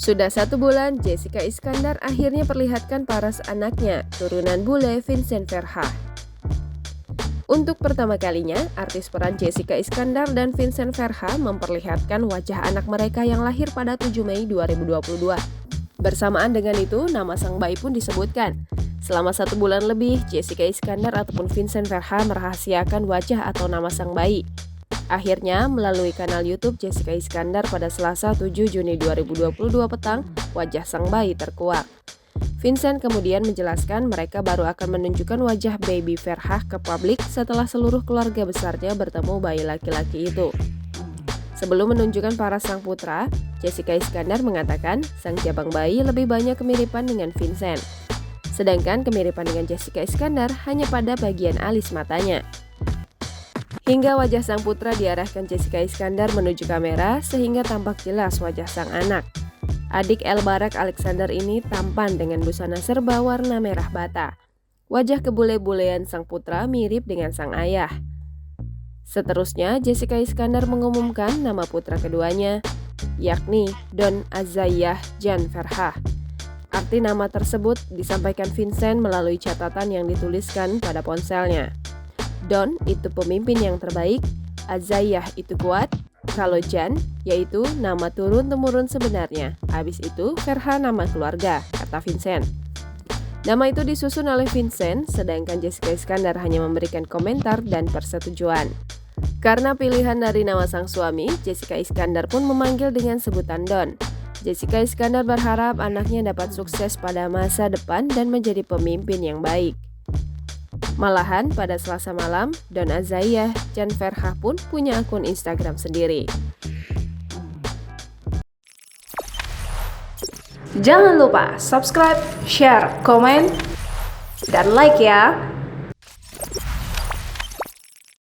Sudah 1 bulan, Jessica Iskandar akhirnya perlihatkan paras anaknya, turunan bule Vincent Verha. Untuk pertama kalinya, artis peran Jessica Iskandar dan Vincent Verha memperlihatkan wajah anak mereka yang lahir pada 7 Mei 2022. Bersamaan dengan itu, nama sang bayi pun disebutkan. Selama 1 bulan lebih, Jessica Iskandar ataupun Vincent Verha merahasiakan wajah atau nama sang bayi. Akhirnya, melalui kanal YouTube Jessica Iskandar pada Selasa 7 Juni 2022 petang, wajah sang bayi terkuak. Vincent kemudian menjelaskan mereka baru akan menunjukkan wajah baby Verha ke publik setelah seluruh keluarga besarnya bertemu bayi laki-laki itu. Sebelum menunjukkan paras sang putra, Jessica Iskandar mengatakan sang jabang bayi lebih banyak kemiripan dengan Vincent. Sedangkan kemiripan dengan Jessica Iskandar hanya pada bagian alis matanya. Hingga wajah sang putra diarahkan Jessica Iskandar menuju kamera sehingga tampak jelas wajah sang anak. Adik El Barak Alexander ini tampan dengan busana serba warna merah bata. Wajah kebule-bulean sang putra mirip dengan sang ayah. Seterusnya, Jessica Iskandar mengumumkan nama putra keduanya, yakni Don Azaiyah Jan Verha. Arti nama tersebut disampaikan Vincent melalui catatan yang dituliskan pada ponselnya. Don itu pemimpin yang terbaik, Azaiyah itu kuat, kalau Jan yaitu nama turun-temurun sebenarnya, habis itu Verha nama keluarga, kata Vincent. Nama itu disusun oleh Vincent, sedangkan Jessica Iskandar hanya memberikan komentar dan persetujuan. Karena pilihan dari nama sang suami, Jessica Iskandar pun memanggil dengan sebutan Don. Jessica Iskandar berharap anaknya dapat sukses pada masa depan dan menjadi pemimpin yang baik. Malahan pada Selasa malam, Don Azaiyah Jan Verha pun punya akun Instagram sendiri. Jangan lupa subscribe, share, komen, dan like ya!